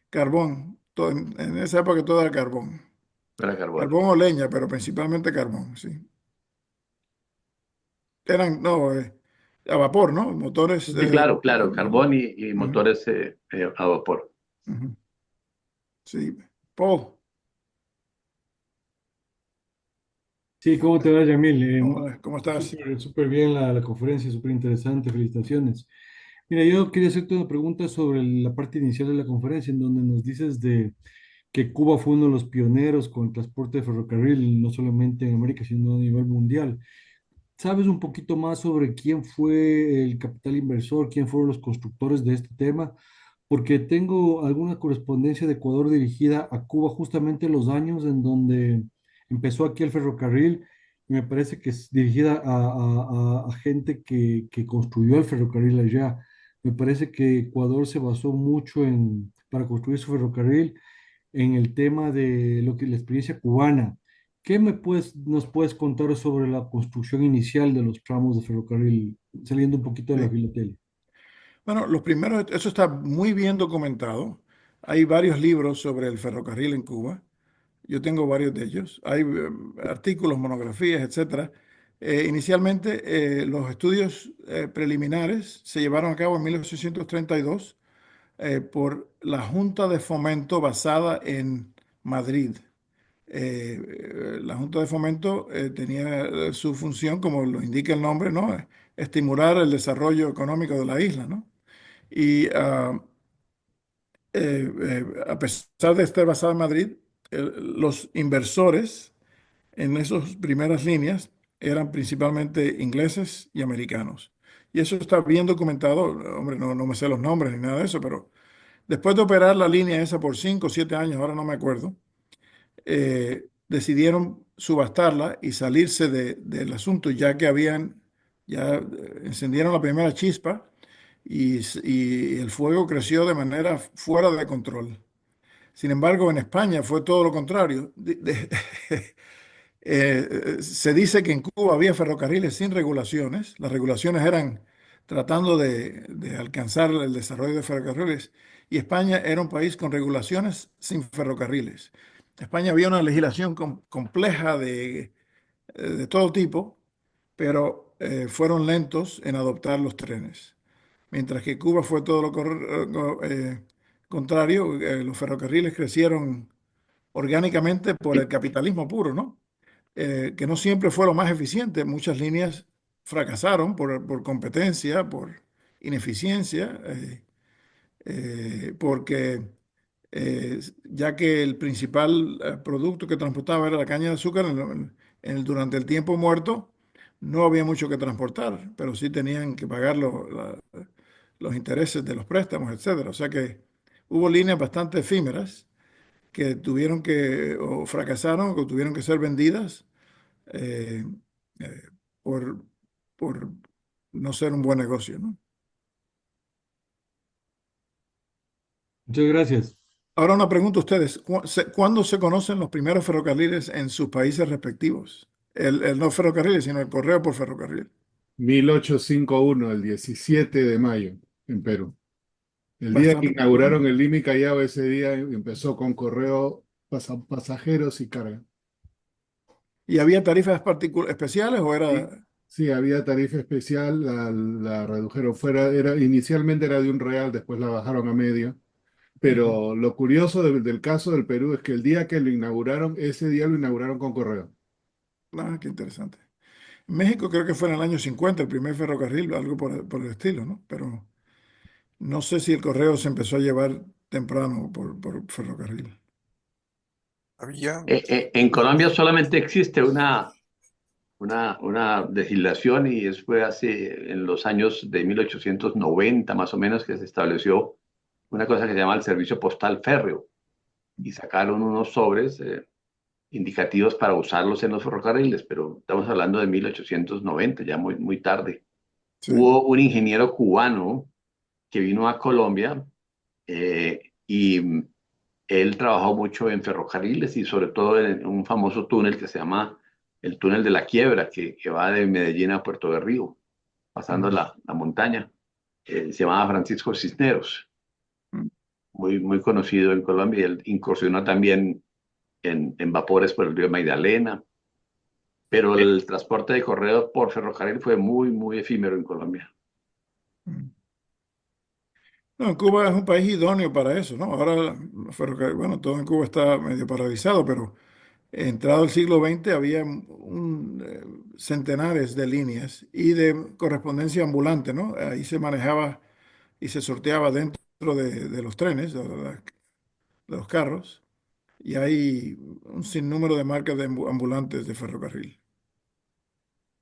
Carbón, en esa época todo era carbón.
Era carbón.
Carbón o leña, pero principalmente carbón, sí. Eran, no, a vapor, ¿no? Motores.
Sí, claro, claro, carbón y
Ujú,
motores a vapor.
ujú. Sí. Paul,
Sí, ¿cómo te va, Yamil?
¿cómo estás?
Súper bien la conferencia, súper interesante, felicitaciones. Mira, yo quería hacerte una pregunta sobre la parte inicial de la conferencia, en donde nos dices de que Cuba fue uno de los pioneros con el transporte de ferrocarril, no solamente en América, sino a nivel mundial. ¿Sabes un poquito más sobre quién fue el capital inversor, quién fueron los constructores de este tema? Porque tengo alguna correspondencia de Ecuador dirigida a Cuba justamente en los años en donde empezó aquí el ferrocarril y me parece que es dirigida a gente que construyó el ferrocarril allá. Me parece que Ecuador se basó mucho para construir su ferrocarril en el tema de lo que la experiencia cubana. ¿Qué nos puedes contar sobre la construcción inicial de los tramos de ferrocarril, saliendo un poquito de la
Sí.
filatelia?
Bueno, los primeros, eso está muy bien documentado. Hay varios libros sobre el ferrocarril en Cuba. Yo tengo varios de ellos. Hay artículos, monografías, etcétera. Inicialmente, los estudios preliminares se llevaron a cabo en 1832 por la Junta de Fomento basada en Madrid. La Junta de Fomento tenía su función, como lo indica el nombre, ¿no? Estimular el desarrollo económico de la isla, ¿no? Y a pesar de estar basada en Madrid, los inversores en esas primeras líneas eran principalmente ingleses y americanos. Y eso está bien documentado. Hombre, no me sé los nombres ni nada de eso, pero después de operar la línea esa por 5 o 7 años, ahora no me acuerdo, decidieron subastarla y salirse del asunto, ya encendieron la primera chispa y el fuego creció de manera fuera de control. Sin embargo, en España fue todo lo contrario. Se dice que en Cuba había ferrocarriles sin regulaciones. Las regulaciones eran tratando de alcanzar el desarrollo de ferrocarriles. Y España era un país con regulaciones sin ferrocarriles. España había una legislación compleja de todo tipo, pero fueron lentos en adoptar los trenes. Mientras que Cuba fue todo contrario, los ferrocarriles crecieron orgánicamente por el capitalismo puro, ¿no? Que no siempre fue lo más eficiente. Muchas líneas fracasaron por competencia, por ineficiencia, porque ya que el principal producto que transportaba era la caña de azúcar, durante el tiempo muerto no había mucho que transportar, pero sí tenían que pagar los intereses de los préstamos, etcétera. O sea que hubo líneas bastante efímeras que tuvieron que, o fracasaron, o que tuvieron que ser vendidas eh, eh, por, por no ser un buen negocio, ¿no?
Muchas gracias.
Ahora una pregunta a ustedes. ¿Cuándo se conocen los primeros ferrocarriles en sus países respectivos? No ferrocarriles, sino el correo por ferrocarril.
1851, el 17 de mayo, en Perú. El día que
Bastante
inauguraron
temprano.
el Limi Callao, ese día empezó con correo pasajeros y carga.
¿Y había tarifas especiales o
Sí,
era...
sí, había tarifa especial, la redujeron inicialmente era de 1 real, después la bajaron a medio.
Ujú.
Pero lo curioso del caso del Perú es que el día que lo inauguraron, ese día lo inauguraron con correo.
Ah, qué interesante. En México creo que fue en el año 50 el primer ferrocarril, algo por el estilo, ¿no? Pero no sé si el correo se empezó a llevar temprano por ferrocarril.
Había,
En Colombia solamente existe una legislación y eso fue hace en los años de 1890 más o menos que se estableció una cosa que se llama el servicio postal férreo y sacaron unos sobres indicativos para usarlos en los ferrocarriles, pero estamos hablando de 1890, ya muy, muy tarde.
Sí.
Hubo un ingeniero cubano que vino a Colombia y él trabajó mucho en ferrocarriles y sobre todo en un famoso túnel que se llama el túnel de la Quiebra, que va de Medellín a Puerto de Río, pasando la montaña. Se llamaba Francisco Cisneros,
Mm.
muy, muy conocido en Colombia, y él incursionó también en vapores por el río Magdalena, pero el transporte de correo por ferrocarril fue muy, muy efímero en Colombia.
Mm. No, Cuba es un país idóneo para eso, ¿no? Ahora, bueno, todo en Cuba está medio paralizado, pero entrado el siglo XX había centenares de líneas y de correspondencia ambulante, ¿no? Ahí se manejaba y se sorteaba dentro de los trenes, de los carros, y hay un sinnúmero de marcas de ambulantes de ferrocarril.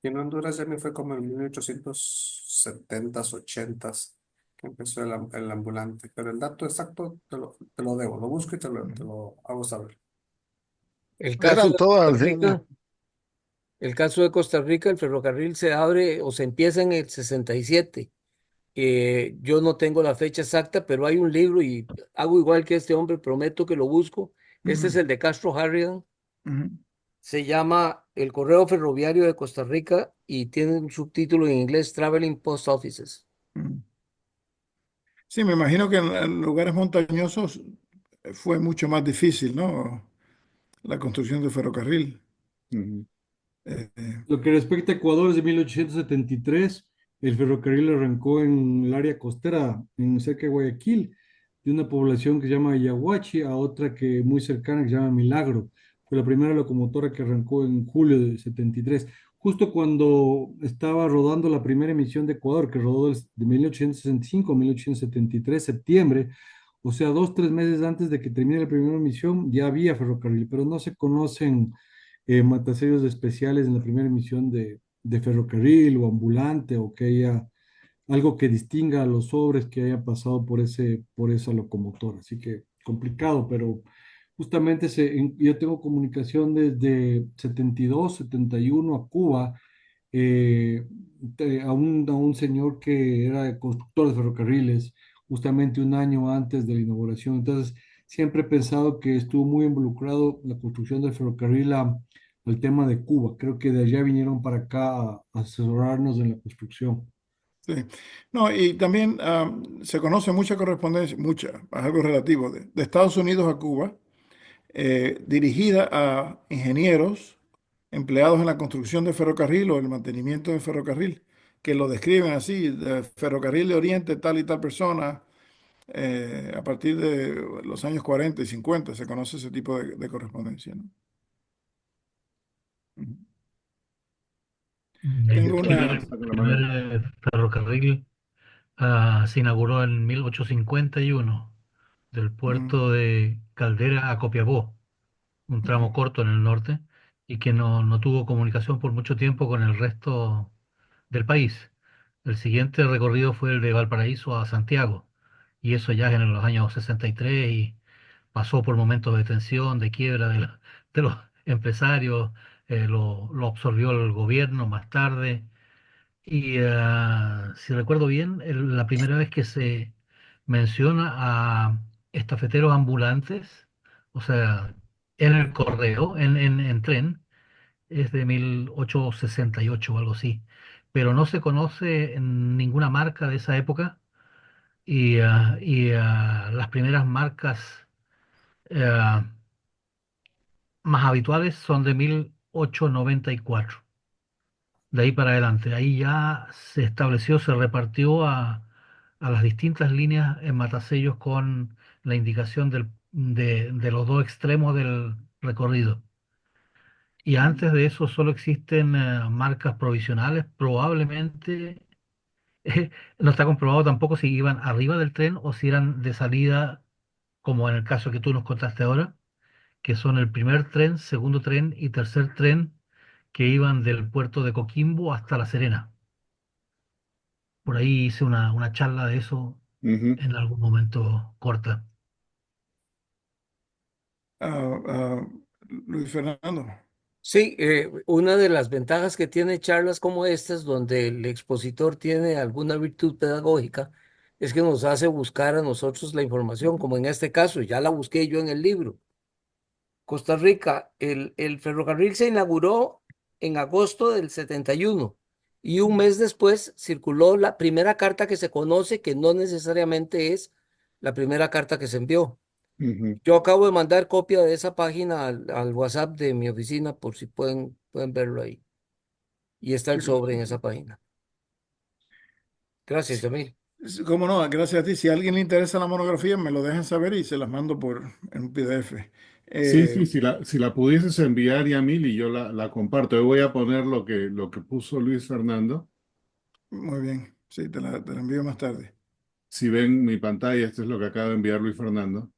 Y en Honduras ya me fue como en 1870s, 80s que empezó el ambulante. Pero el dato exacto te lo debo, lo busco y te lo hago saber.
El caso
Eso
de
todo
Costa
al fin.
Rica, el caso de Costa Rica, el ferrocarril se abre o se empieza en el 67. Yo no tengo la fecha exacta, pero hay un libro y hago igual que este hombre, prometo que lo busco. Este es
Ujú,
el de Castro Harrigan.
ujú,
Se llama El Correo Ferroviario de Costa Rica y tiene un subtítulo en inglés, Traveling Post Offices.
ujú. Sí, me imagino que en lugares montañosos fue mucho más difícil, ¿no? La construcción del ferrocarril.
Ujú.
Eh, eh,
Lo que respecta a Ecuador, desde 1873, el ferrocarril arrancó en el área costera, en cerca de Guayaquil, de una población que se llama Yaguachi a otra que muy cercana que se llama Milagro. Fue la primera locomotora que arrancó en julio de 73, justo cuando estaba rodando la primera emisión de Ecuador, que rodó de 1865 a 1873, septiembre, o sea, 2, 3 meses antes de que termine la primera emisión, ya había ferrocarril, pero no se conocen matasellos especiales en la primera emisión de ferrocarril o ambulante o que haya algo que distinga a los sobres que haya pasado por esa locomotora. Así que complicado, pero justamente yo tengo comunicación desde 72, 71 a Cuba, eh, a un señor que era constructor de ferrocarriles, justamente un año antes de la inauguración. Entonces, siempre he pensado que estuvo muy involucrado la construcción del ferrocarril al tema de Cuba. Creo que de allá vinieron para acá a asesorarnos en la construcción.
sí. No, y también se conoce mucha correspondencia, mucha, es algo relativo, de Estados Unidos a Cuba, dirigida a ingenieros empleados en la construcción de ferrocarril o el mantenimiento de ferrocarril, que lo describen así, de Ferrocarril de Oriente, tal y tal persona. A partir de los años 40 y 50 se conoce ese tipo de correspondencia, ¿no? Ujú.
En
Tengo
Chile
una...
el
Saca la
primer
mano.
ferrocarril se inauguró en 1851 del
Mm,
puerto de Caldera a Copiapó, un tramo
ujú,
corto en el norte, y que no tuvo comunicación por mucho tiempo con el resto del país. El siguiente recorrido fue el de Valparaíso a Santiago, y eso ya en los años 63 y pasó por momentos de tensión, de quiebra de los empresarios, lo absorbió el gobierno más tarde. Y si recuerdo bien, la primera vez que se menciona a estafeteros ambulantes, o sea, en el correo, en tren, es de 1868 o algo así, pero no se conoce ninguna marca de esa época las primeras marcas ah, más habituales son de 1894. De ahí para adelante, ahí ya se estableció, se repartió a las distintas líneas en matasellos con la indicación de los dos extremos del recorrido. Y
mm.
antes de eso solo existen marcas provisionales, probablemente no está comprobado tampoco si iban arriba del tren o si eran de salida, como en el caso que tú nos contaste ahora, que son el primer tren, segundo tren y tercer tren que iban del puerto de Coquimbo hasta La Serena. Por ahí hice una charla de eso
Ujú.
en algún momento corta.
Ah, ah, Luis Fernando.
Sí, una de las ventajas que tiene charlas como estas, donde el expositor tiene alguna virtud pedagógica, es que nos hace buscar a nosotros la información, como en este caso, ya la busqué yo en el libro. Costa Rica, el ferrocarril se inauguró en agosto del 71 y un mes después circuló la primera carta que se conoce, que no necesariamente es la primera carta que se envió.
Ujú.
Yo acabo de mandar copia de esa página al WhatsApp de mi oficina por si pueden verlo ahí. Y está el sobre en esa página. Gracias, Jamil.
Cómo no, gracias a ti. Si a alguien le interesa la monografía, me lo dejan saber y se las mando en un PDF.
Sí, sí,
Eh,
si la pudieses enviar, Yamil, y yo la comparto. Yo voy a poner lo que puso Luis Fernando.
Muy bien, sí, te la envío más tarde.
Si ven mi pantalla, esto es lo que acaba de enviar Luis Fernando,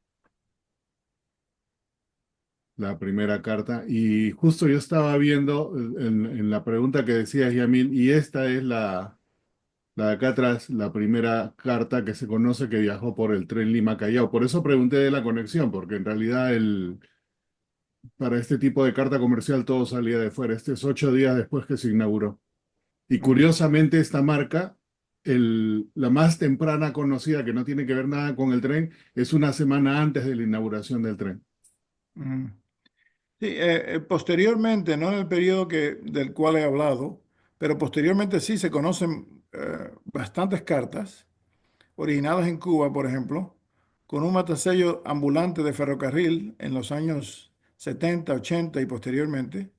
la primera carta. Y justo yo estaba viendo en la pregunta que decías, Yamil, y esta es la de acá atrás, la primera carta que se conoce que viajó por el tren Lima-Callao. Por eso pregunté de la conexión, porque en realidad para este tipo de carta comercial todo salía de fuera. Este es 8 días después que se inauguró. Y
Mm,
curiosamente esta marca, la más temprana conocida, que no tiene que ver nada con el tren, es una semana antes de la inauguración del tren.
mm. Sí, posteriormente, no en el periodo del cual he hablado, pero posteriormente sí se conocen bastantes cartas originadas en Cuba, por ejemplo, con un matasello ambulante de ferrocarril en los años 70, 80 y posteriormente,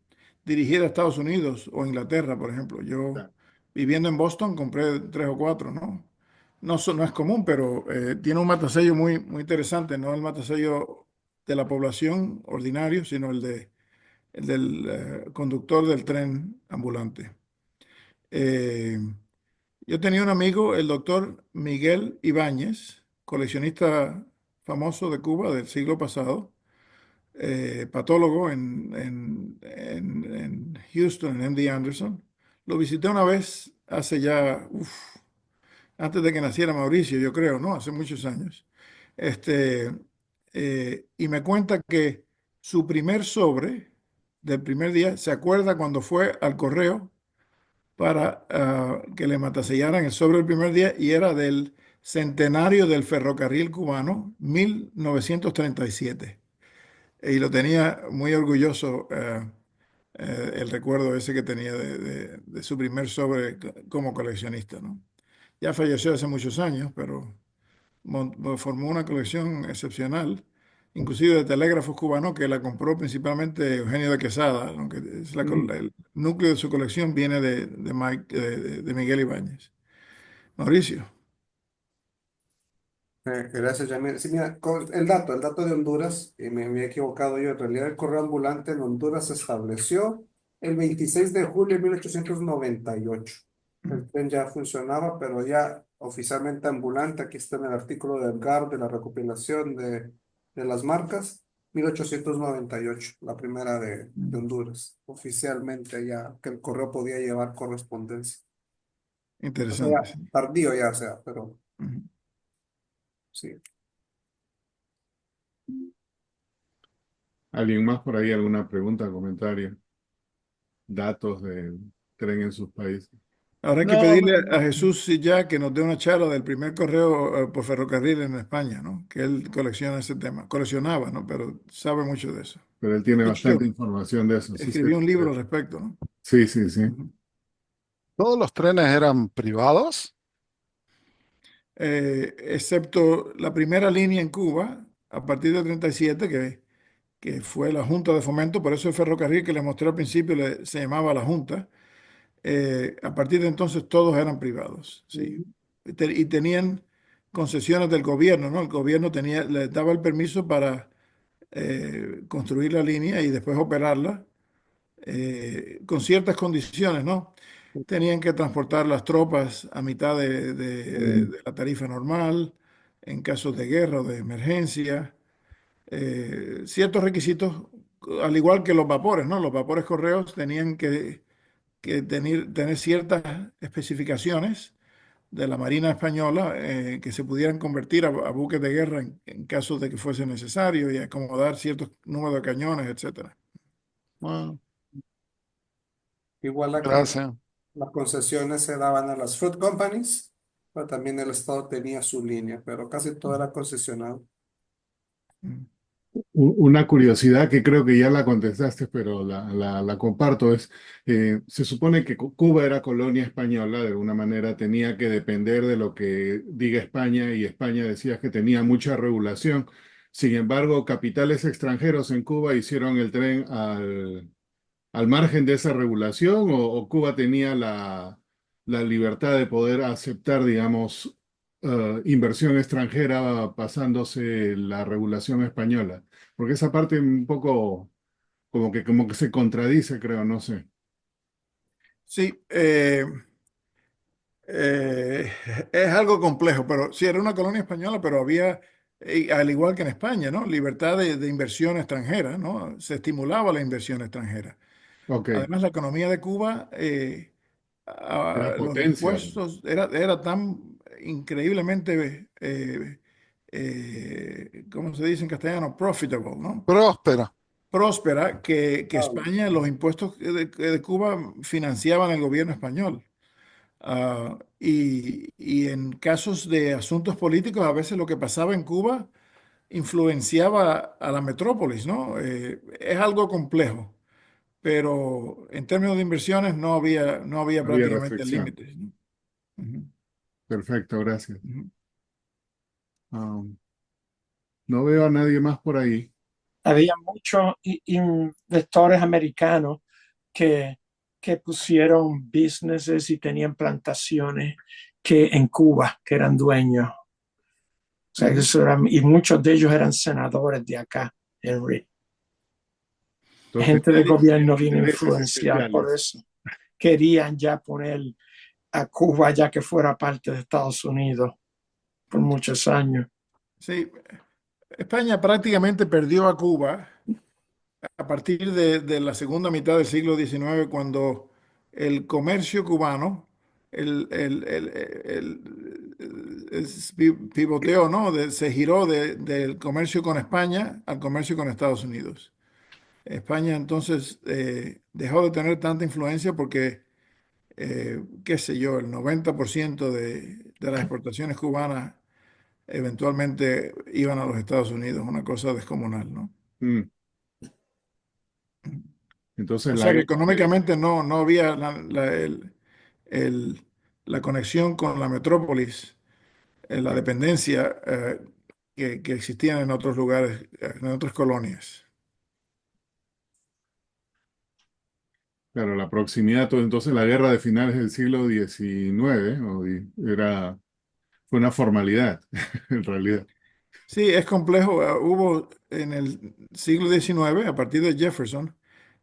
dirigida a Estados Unidos o Inglaterra, por ejemplo. Yo,
Claro.
viviendo en Boston, compré tres o cuatro, ¿no? No es común, pero tiene un matasello muy, muy interesante, no el matasello de la población ordinario, sino el del conductor del tren ambulante. Eh, yo tenía un amigo, el doctor Miguel Ibáñez, coleccionista famoso de Cuba del siglo pasado, patólogo en Houston, en MD Anderson. Lo visité una vez hace ya, antes de que naciera Mauricio, yo creo, ¿no? Hace muchos años. Este, y me cuenta que su primer sobre del primer día, se acuerda cuando fue al correo para que le matasellaran el sobre el primer día y era del centenario del ferrocarril cubano, 1937. Y lo tenía muy orgulloso el recuerdo ese que tenía de su primer sobre como coleccionista, ¿no? Ya falleció hace muchos años, pero formó una colección excepcional, inclusive de telégrafos cubanos que la compró principalmente Eugenio de Quesada, aunque
Mm.
el núcleo de su colección viene de Miguel Ibáñez. Mauricio.
Gracias, Jamil. Sí, mira, el dato de Honduras, y me había equivocado yo, en realidad el correo ambulante en Honduras se estableció el 26 de julio de 1898. El tren ya funcionaba, pero ya oficialmente ambulante, aquí está en el artículo de Edgar de la recopilación de las marcas, 1898, la primera de Honduras, oficialmente ya que el correo podía llevar correspondencia. O sea,
Interesante, sí.
tardío ya sea, pero
Ujú.
sí.
¿Alguien más por ahí? ¿Alguna pregunta, comentario? Datos del tren en sus países.
Ahora hay que
No,
pedirle a Jesús si ya que nos dé una charla del primer correo por ferrocarril en España, ¿no? Que él colecciona ese tema. Coleccionaba, ¿no? Pero sabe mucho de eso.
pero él tiene
De
bastante
hecho,
información de eso. Sí, sí,
escribió un libro al respecto, ¿no?
sí, sí, sí.
Ujú.
¿Todos los trenes eran privados?
Excepto la primera línea en Cuba, a partir del 37, que fue la Junta de Fomento, por eso el ferrocarril que les mostré al principio se llamaba la Junta. A partir de entonces todos eran privados, sí.
Ujú.
Y tenían concesiones del gobierno, ¿no? El gobierno les daba el permiso para construir la línea y después operarla con ciertas condiciones, ¿no? Tenían que transportar las tropas a mitad
Mm.
de la tarifa normal, en casos de guerra o de emergencia. Ciertos requisitos, al igual que los vapores, ¿no? Los vapores correos tenían que tener ciertas especificaciones de la Marina Española que se pudieran convertir a buques de guerra en caso de que fuese necesario y acomodar ciertos números de cañones, etcétera.
Bueno,
Igual acá
gracias.
las concesiones se daban a las fruit companies, pero también el Estado tenía su línea, pero casi todo era concesionado.
Mm.
Una curiosidad que creo que ya la contestaste, pero la comparto, es, se supone que Cuba era colonia española, de alguna manera tenía que depender de lo que diga España, y España decía que tenía mucha regulación. Sin embargo, capitales extranjeros en Cuba hicieron el tren al margen de esa regulación, o Cuba tenía la libertad de poder aceptar, digamos, inversión extranjera pasándose la regulación española, porque esa parte un poco como que se contradice, creo, no sé.
Sí, eh, es algo complejo, pero sí, era una colonia española, pero había, al igual que en España, ¿no? Libertad de inversión extranjera, ¿no? Se estimulaba la inversión extranjera.
Ok,
Además, la economía de Cuba,
era
los
potencia, pues.
impuestos, era tan increíblemente, ¿cómo se dice en castellano? Profitable, ¿no?
Próspera.
Próspera, que
Ah,
España, los impuestos de Cuba financiaban el gobierno español. Y en casos de asuntos políticos, a veces lo que pasaba en Cuba influenciaba a la metrópolis, ¿no? Es algo complejo, pero en términos de inversiones no había
Había
prácticamente
restricción.
límites, ¿no? Ujú,
Perfecto, gracias.
ujú.
Ah, no veo a nadie más por ahí.
Había muchos inversores americanos que, que pusieron businesses y tenían plantaciones que en Cuba, que eran dueños. O sea,
Ujú.
y muchos de ellos eran senadores de acá, Henry.
Entonces
Gente de
tenían
gobierno bien
intereses
influencial, por
especiales.
eso querían ya poner a Cuba ya que fuera parte de Estados Unidos por muchos años.
Sí, España prácticamente perdió a Cuba a partir de la segunda mitad del siglo XIX, cuando el comercio cubano pivoteó, ¿no? Se giró del comercio con España al comercio con Estados Unidos. España entonces dejó de tener tanta influencia porque, qué sé yo, el 90% de las exportaciones cubanas eventualmente iban a los Estados Unidos, una cosa descomunal, ¿no?
Mm. Entonces
O
la
sea que
guerra de...
económicamente no había el- la conexión con la metrópolis, la dependencia que existían en otros lugares, en otras colonias.
Claro, la proximidad, entonces la guerra de finales del siglo XIX, fue una formalidad, en realidad.
Sí, es complejo. Hubo en el siglo XIX, a partir de Jefferson,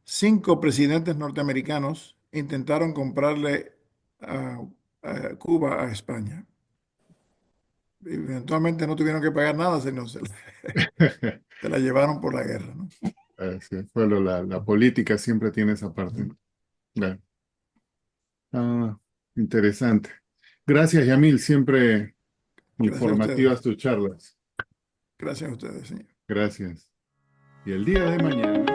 5 presidentes norteamericanos intentaron comprarle a, a Cuba a España. Eventualmente no tuvieron que pagar nada, sino se la llevaron por la guerra, ¿no?
Así fue la política siempre tiene esa parte. Claro. Ah, interesante. Gracias, Yamil, siempre
Gracias a ustedes.
informativas tus charlas.
Gracias a ustedes, señor.
Gracias. Y el día de mañana.